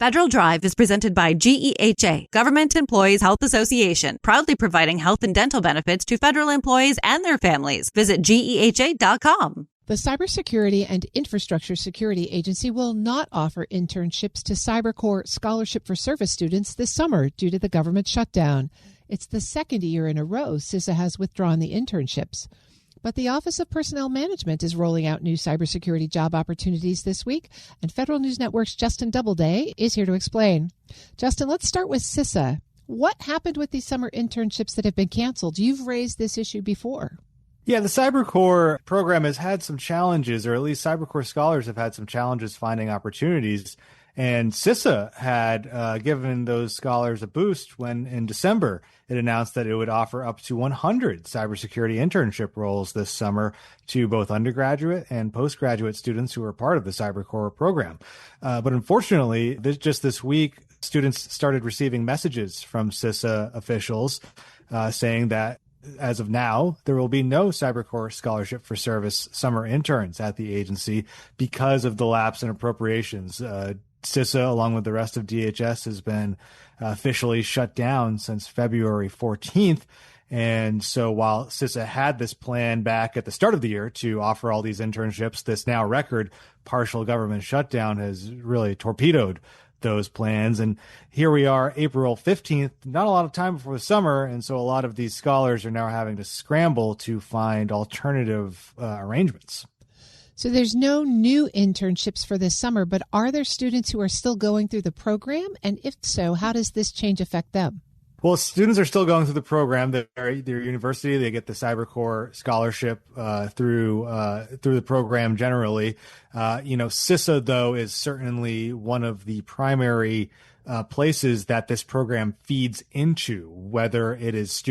Federal Drive is presented by GEHA, Government Employees Health Association, proudly providing health and dental benefits to federal employees and their families. Visit GEHA.com. The Cybersecurity and Infrastructure Security Agency will not offer internships to CyberCorps Scholarship for Service students this summer due to the government shutdown. It's the second year in a row CISA has withdrawn the internships. But the Office of Personnel Management is rolling out new cybersecurity job opportunities this week, and Federal News Network's Justin Doubleday is here to explain. Justin, let's start with CISA. What happened with these summer internships that have been canceled? You've raised this issue before. Yeah, the CyberCorps program has had some challenges, or at least CyberCorps scholars have had some challenges finding opportunities. And CISA had given those scholars a boost when in December it announced that it would offer up to 100 cybersecurity internship roles this summer to both undergraduate and postgraduate students who are part of the CyberCorps program. But unfortunately, just this week, students started receiving messages from CISA officials saying that as of now, there will be no CyberCorps Scholarship for Service summer interns at the agency because of the lapse in appropriations. CISA, along with the rest of DHS, has been officially shut down since February 14th. And so while CISA had this plan back at the start of the year to offer all these internships, this now record partial government shutdown has really torpedoed those plans. And here we are, April 15th, not a lot of time before the summer. And so a lot of these scholars are now having to scramble to find alternative arrangements. So there's no new internships for this summer, but are there students who are still going through the program? And if so, how does this change affect them? Well, students are still going through the program. Their university, they get the CyberCorps scholarship through the program generally. CISA, though, is certainly one of the primary places that this program feeds into, whether it is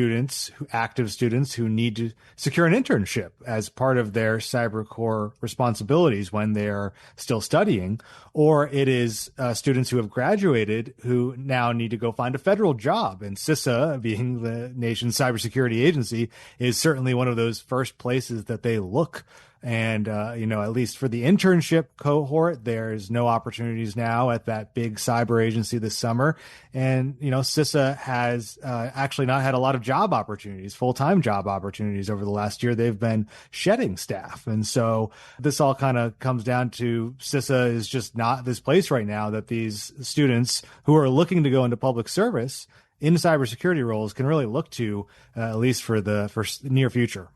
active students who need to secure an internship as part of their CyberCorps responsibilities when they are still studying, or it is students who have graduated who now need to go find a federal job. And CISA, being the nation's cybersecurity agency, is certainly one of those first places that they look. And, at least for the internship cohort, there's no opportunities now at that big cyber agency this summer. And, CISA has actually not had a lot of job opportunities, full-time job opportunities over the last year. They've been shedding staff. And so this all kind of comes down to CISA is just not this place right now that these students who are looking to go into public service in cybersecurity roles can really look to, at least for the near future.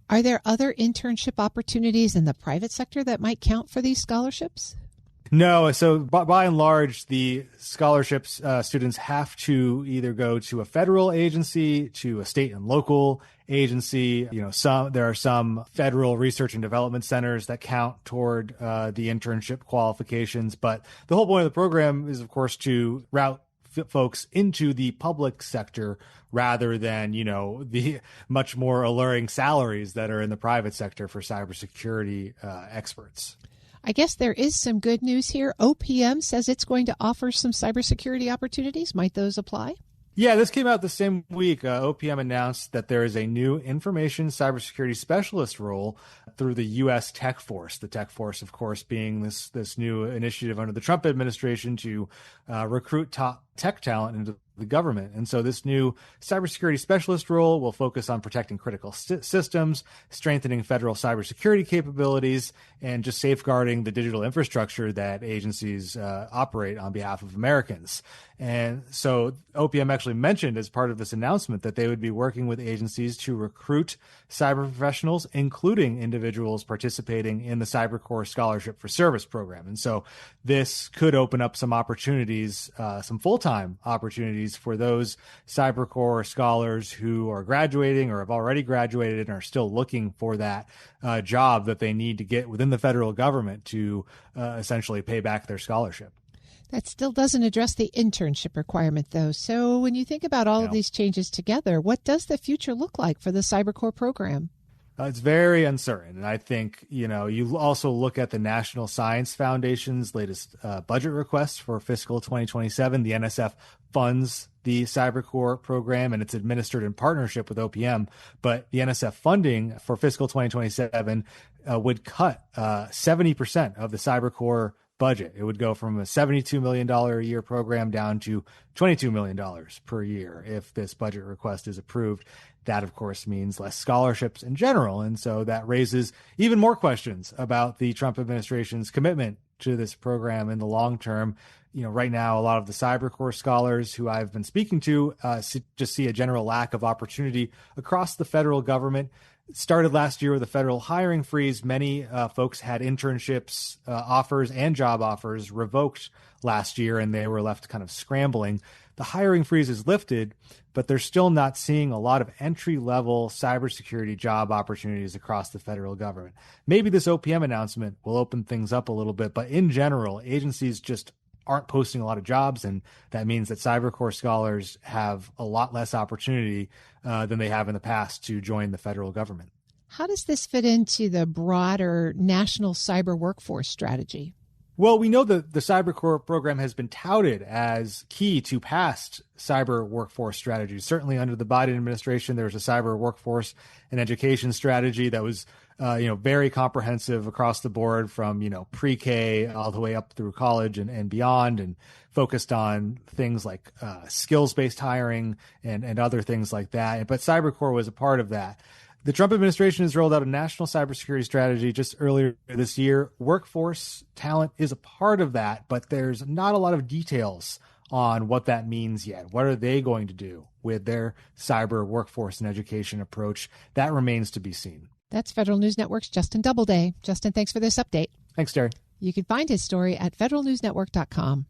Are there other internship opportunities in the private sector that might count for these scholarships? No. So by and large, the scholarships students have to either go to a federal agency, to a state and local agency. There are some federal research and development centers that count toward the internship qualifications. But the whole point of the program is, of course, to route folks into the public sector rather than, the much more alluring salaries that are in the private sector for cybersecurity experts. I guess there is some good news here. OPM says it's going to offer some cybersecurity opportunities. Might those apply? Yeah, this came out the same week. OPM announced that there is a new information cybersecurity specialist role through the U.S. Tech Force. The Tech Force, of course, being this new initiative under the Trump administration to recruit top tech talent into the government. And so this new cybersecurity specialist role will focus on protecting critical systems, strengthening federal cybersecurity capabilities, and just safeguarding the digital infrastructure that agencies operate on behalf of Americans. And so OPM actually mentioned as part of this announcement that they would be working with agencies to recruit cyber professionals, including individuals participating in the CyberCorps Scholarship for Service program. And so this could open up some opportunities, some full-time opportunities for those CyberCorps scholars who are graduating or have already graduated and are still looking for that job that they need to get within the federal government to essentially pay back their scholarship. That still doesn't address the internship requirement, though. So when you think about all of these changes together, what does the future look like for the CyberCorps program? It's very uncertain. And I think, you also look at the National Science Foundation's latest budget request for fiscal 2027. The NSF funds the CyberCorps program, and it's administered in partnership with OPM. But the NSF funding for fiscal 2027 would cut 70% of the CyberCorps budget. It would go from a $72 million a year program down to $22 million per year if this budget request is approved. That, of course, means less scholarships in general. And so that raises even more questions about the Trump administration's commitment to this program in the long term. Right now, a lot of the CyberCorps scholars who I've been speaking to just see a general lack of opportunity across the federal government. It started last year with a federal hiring freeze. Many folks had internships offers and job offers revoked last year, and they were left kind of scrambling. The hiring freeze is lifted, but they're still not seeing a lot of entry-level cybersecurity job opportunities across the federal government. Maybe this OPM announcement will open things up a little bit, but in general, agencies just aren't posting a lot of jobs, and that means that CyberCorps scholars have a lot less opportunity than they have in the past to join the federal government. How does this fit into the broader national cyber workforce strategy? Well, we know that the CyberCorps program has been touted as key to past cyber workforce strategies. Certainly under the Biden administration, there was a cyber workforce and education strategy that was very comprehensive across the board from, pre-K all the way up through college and beyond, and focused on things like skills-based hiring and other things like that. But CyberCorps was a part of that. The Trump administration has rolled out a national cybersecurity strategy just earlier this year. Workforce talent is a part of that, but there's not a lot of details on what that means yet. What are they going to do with their cyber workforce and education approach? That remains to be seen. That's Federal News Network's Justin Doubleday. Justin, thanks for this update. Thanks, Terry. You can find his story at federalnewsnetwork.com.